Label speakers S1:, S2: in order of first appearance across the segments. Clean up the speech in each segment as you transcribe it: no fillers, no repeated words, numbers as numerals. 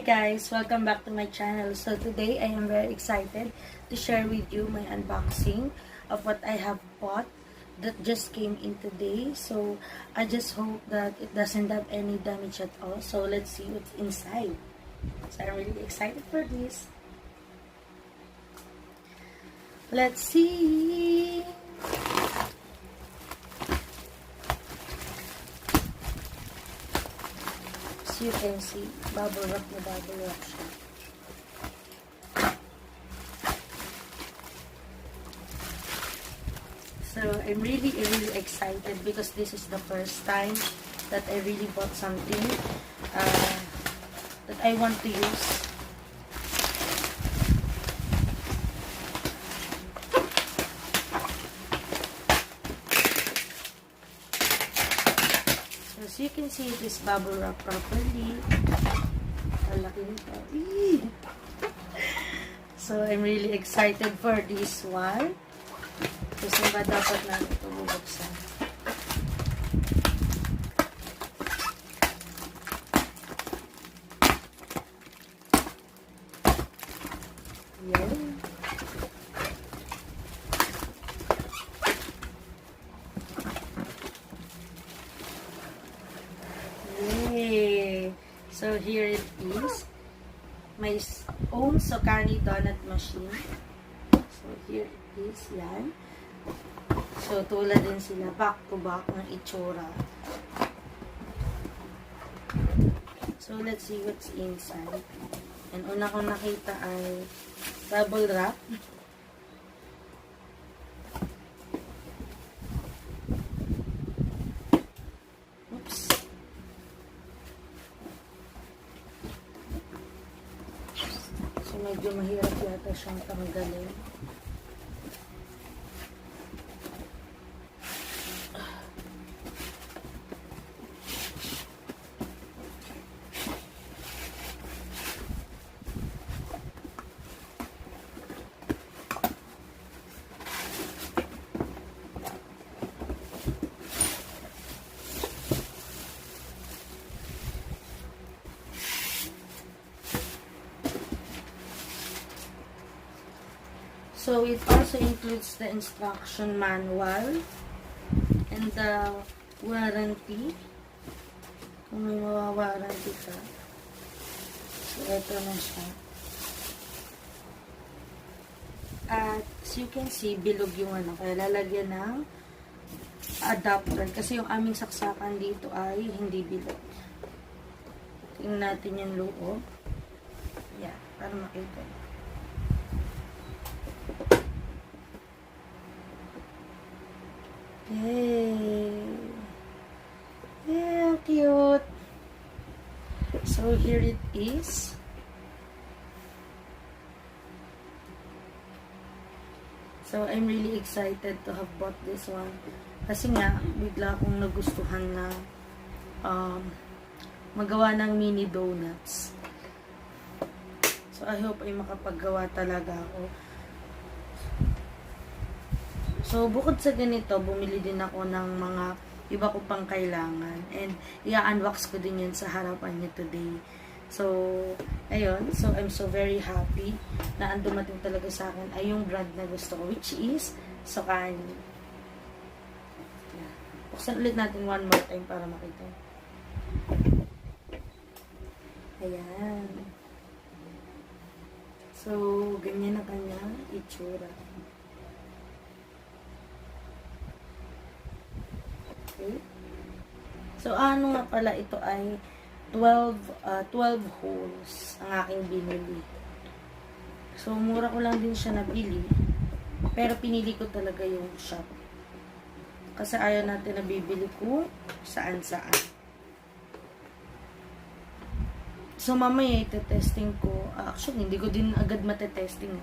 S1: guys! Welcome back to my channel. So today I am very excited to share with you my unboxing of what I have bought that just came in today. So I just hope that it doesn't have any damage at all. So let's see what's inside. So I'm really excited for this. Let's see! As you can see, bubble wrap na bubble wrap siya. So, I'm really excited because this is the first time that I really bought something that I want to use. As you can see, it is bubble wrap properly. Malaki nito. So, I'm really excited for this one. Kasi ba dapat natin ito bubuksan? Yan. So, here it is. My own Sokani donut machine. So, here it is. Yan. So, tulad din sila. Back to back ng itsura. So, let's see what's inside. And una kong nakita ay bubble wrap. Medyo mahirap yata siyang tanggalin. So, it also includes the instruction manual and the warranty. Kung may mawawarranty ka. So, ito na siya. At, as you can see, bilog yung ano. Kaya lalagyan ng adapter. Kasi yung aming saksakan dito ay hindi bilog. Tingnan natin yung loob. Yeah, para makita. Yay! Yeah, cute! So, here it is. So, I'm really excited to have bought this one. Kasi nga, bigla akong nagustuhan na magawa ng mini donuts. So, I hope ay makapaggawa talaga ako. So, bukod sa ganito, bumili din ako ng mga iba ko pang kailangan. And, i-unbox ko din yun sa harapan niyo today. So, ayun. So, I'm so very happy na ang dumating talaga sa akin ay yung brand na gusto ko, which is Sokani. Buksan ulit natin one more time para makita. Ayan. So, ganyan ang kanyang itsura. Okay. So, ano nga pala ito ay 12 holes ang aking binili. So, mura ko lang din siya nabili. Pero pinili ko talaga yung shop. Kasi ayaw natin nabibili ko saan-saan. So, mamaya ite-testing ko. Actually, hindi ko din agad mate-testing.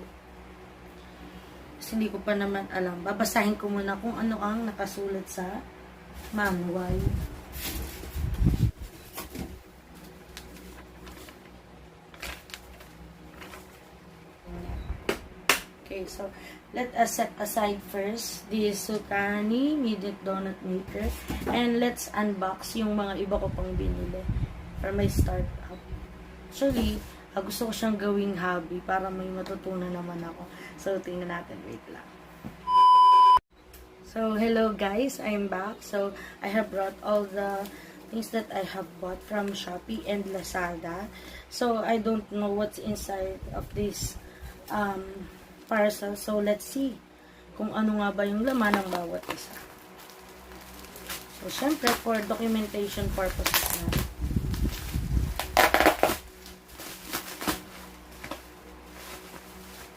S1: Kasi hindi ko pa naman alam. Babasahin ko muna kung ano ang nakasulat sa manual. Okay, so let us set aside first the Sokani Midnight Donut Maker and let's unbox yung mga iba ko pang binili for my startup. Actually, gusto ko siyang gawing hobby para may matutunan naman ako. So, tingnan natin. Wait lang. So, hello guys. I'm back. So, I have brought all the things that I have bought from Shopee and Lazada. So, I don't know what's inside of this parcel. So, let's see kung ano nga ba yung laman ng bawat isa. So, syempre, for documentation purposes na.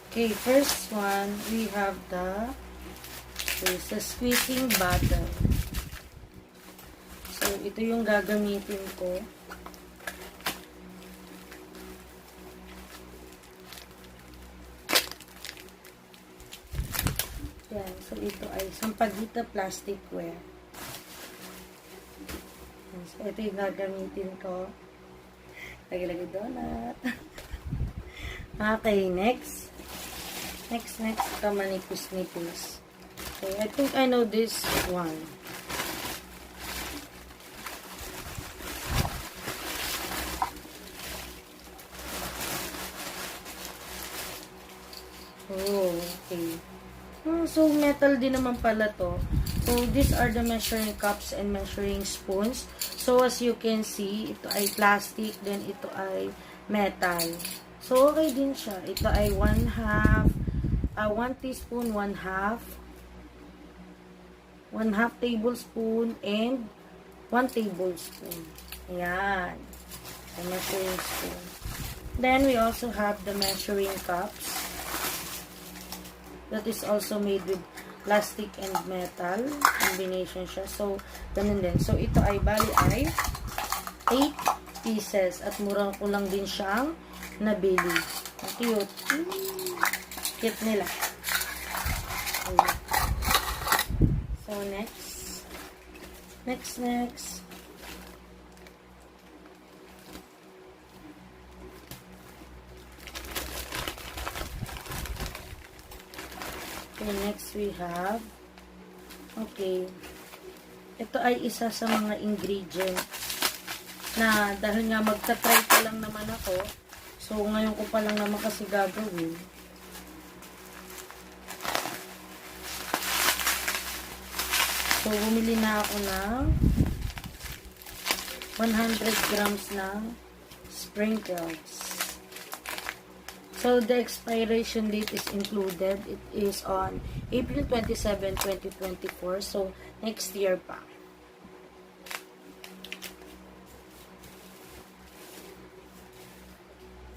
S1: Okay, first one, we have the squeezing bottle. So, ito yung gagamitin ko. Yan. So, ito ay Sampaguita plasticware. So, ito yung gagamitin ko. Lagi-lagi donut. Okay, next. Next, kamanipis-nipis. Okay, I think I know this one. Oh, okay. So, metal din naman pala to. So, these are the measuring cups and measuring spoons. So, as you can see, ito ay plastic, then ito ay metal. So, okay din siya. Ito ay 1 teaspoon, 1/2 tablespoon, and 1 tablespoon. Ayan. The measuring spoon. Then, we also have the measuring cups. That is also made with plastic and metal. Combination siya. So, ganun din. So, ito ay bali ay 8 pieces. At mura ko lang din siyang nabili. Cute. Cute nila. Ayan. So, next. Okay, next we have, okay, ito ay isa sa mga ingredients na dahil nga magta-try pa lang naman ako, so ngayon ko pa lang naman kasi gagawin. So, bumili na ako ng 100 grams ng sprinkles. So, the expiration date is included. It is on April 27, 2024. So, next year pa.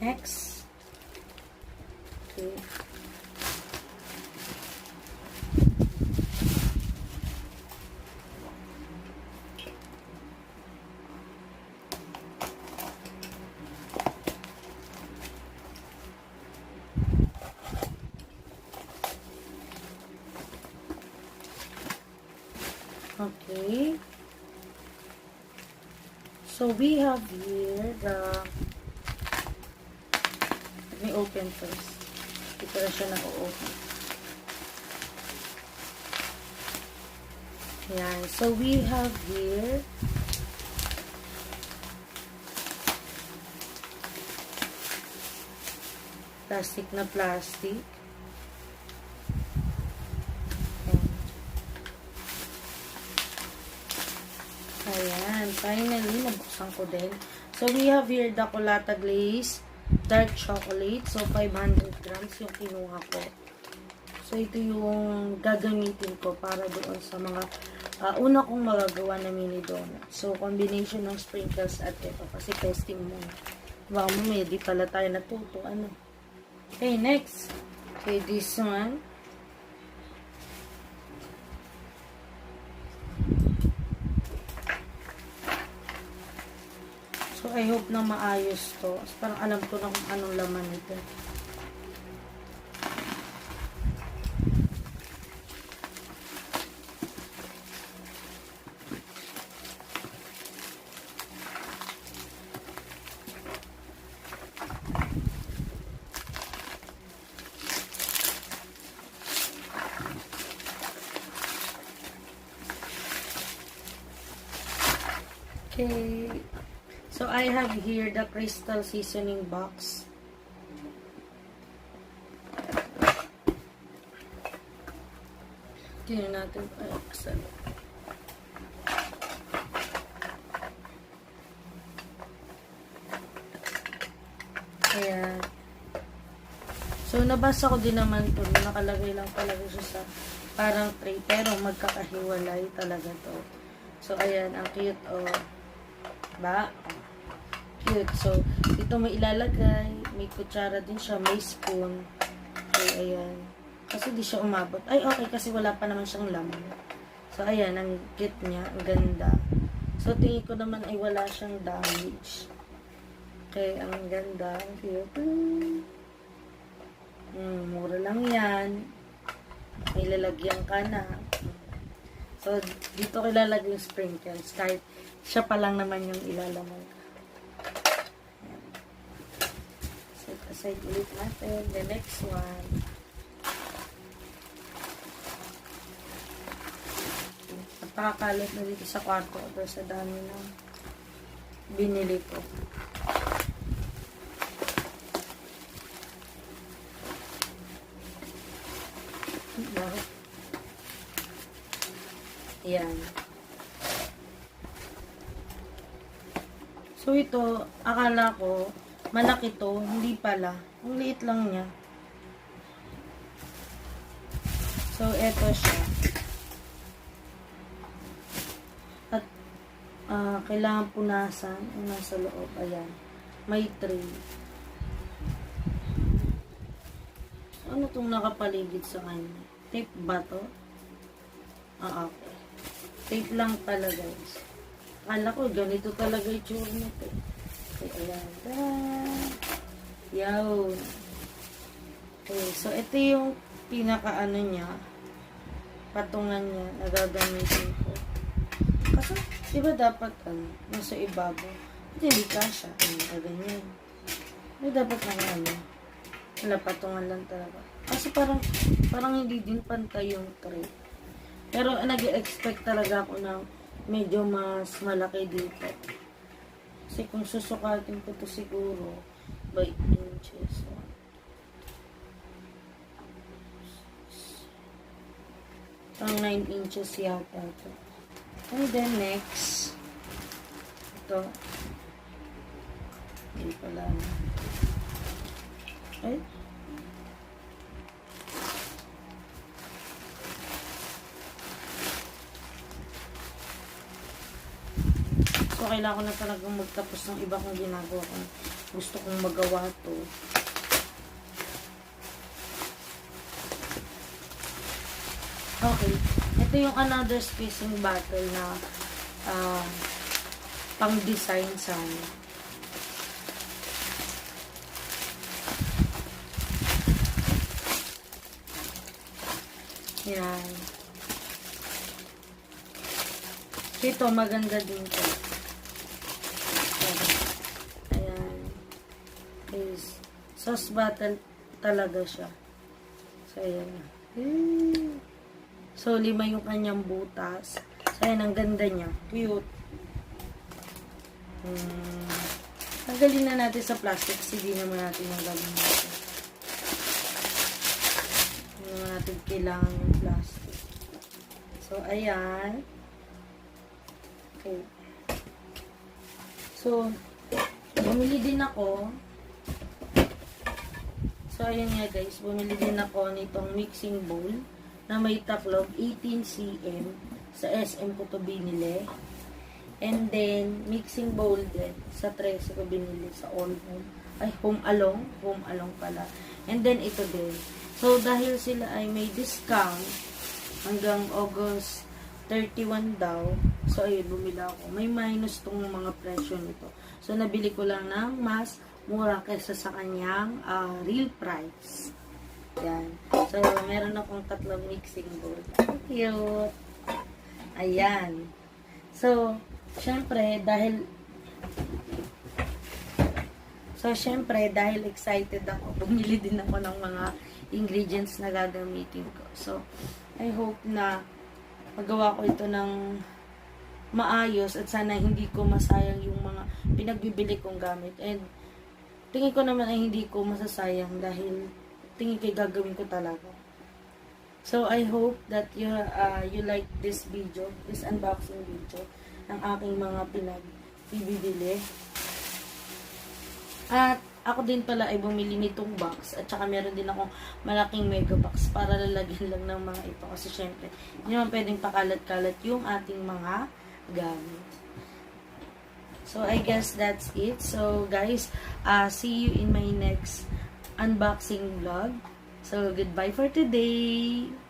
S1: Next. Okay. Okay. So, we have here the, let me open first. Ito na siya na-open. Ayan. So, we have here plastic na plastic. Ayan, finally, nabuksan ko din. So, we have here the Colata Glaze Dark Chocolate. So, 500 grams yung kinuha ko. So, ito yung gagamitin ko para doon sa mga una kong magagawa na mini donut. So, combination ng sprinkles at ito. Kasi testing muna. Baka mamaya, di pala tayo natuto. Ano? Okay, next. Okay, this one. So, I hope na maayos to. Parang alam ko na kung anong laman nito. Okay. So, I have here the crystal seasoning box. Tingnan natin. Ay, asan? Ayan. So, nabasa ko din naman to. Nakalagay lang talaga siya sa parang tray. Pero magkakahiwalay talaga to. So, ayan. Ang cute, oh. Ba? Cute. So, ito may ilalagay. May kutsara din siya. May spoon. Okay, ayan. Kasi di siya umabot. Ay, okay. Kasi wala pa naman siyang laman. So, ayan. Ang cute niya. Ang ganda. So, tingin ko naman ay wala siyang damage. Okay, ang ganda. Ang cute. Mura lang yan. May lalagyan ka na. So, dito ko ilalagay yung sprinkles. Kahit siya pa lang naman yung ilalaman. Set aside ulit natin. The next one. Napakakalot na dito sa kwarto ko sa dami ng binili ko. Ayan. So, ito, akala ko, malaki to, hindi pala. Ang liit lang niya. So, eto siya. At, kailangan punasan ang nasa loob. Ayan. May tray. Ano itong nakapaligid sa kanya? Tape ba to? Okay. Tape lang pala, guys. Akala ko, ganito talaga yung tsura nito. Okay, ayan. Yaw. Okay, so ito yung pinaka-ano niya. Patungan niya. Nagagamitin ko. Kasi, diba dapat, nasa ibabaw. Hindi kasha. Ganyan. Diba dapat ano. Wala, patungan lang talaga. Kasi parang hindi din pantay yung tray. Pero nag-expect talaga ako na medyo mas malaki dito. Kasi kung susukatin ko to siguro by inches. Pang 9 inches yata ito. And then next, ito. Hindi pala. Ay. So, kailangan ko na talagang magtapos ng iba kong ginagawa kung gusto kong magawa to. Okay. Ito yung another spacing bottle na pang-design sana. Yan. Ito, maganda din to. Ayan. Is sauce bottle talaga siya. So, ayan. So, 5 yung kanyang butas. So, ayan, ang ganda niya. Cute. Tanggalin na natin sa plastic. Sige naman natin yung gawin natin. Hindi naman natin kailangan yung plastic. So, ayan. Okay. So, bumili din ako. So, ayan nga guys. Bumili din ako nitong mixing bowl na may taklog 18 cm. Sa SM ko to binili. And then, mixing bowl din. Sa 13 ko binili sa All Home. Ay, Home Along. Home Along pala. And then, ito din. So, dahil sila ay may discount hanggang August 31 daw. So, ayun, bumili ako. May minus tong mga presyo nito. So, nabili ko lang ng mas mura kaysa sa kanyang real price. Yan. So, meron akong 3 mixing bowl. Cute. Ayan. So, syempre, dahil excited ako, bumili din ako ng mga ingredients na gagamitin ko. So, I hope na magawa ko ito ng maayos at sana hindi ko masayang yung mga pinagbibili kong gamit. And, tingin ko naman ay hindi ko masasayang dahil tingin ko gagawin ko talaga. So, I hope that you like this video, this unboxing video ng aking mga pinag-bibili. At ako din pala ay bumili nitong box at saka meron din akong malaking mega box para lalagyan lang ng mga ito kasi syempre hindi naman pwedeng pakalat-kalat yung ating mga gamit. So, I guess that's it. So, guys, see you in my next unboxing vlog. So, goodbye for today!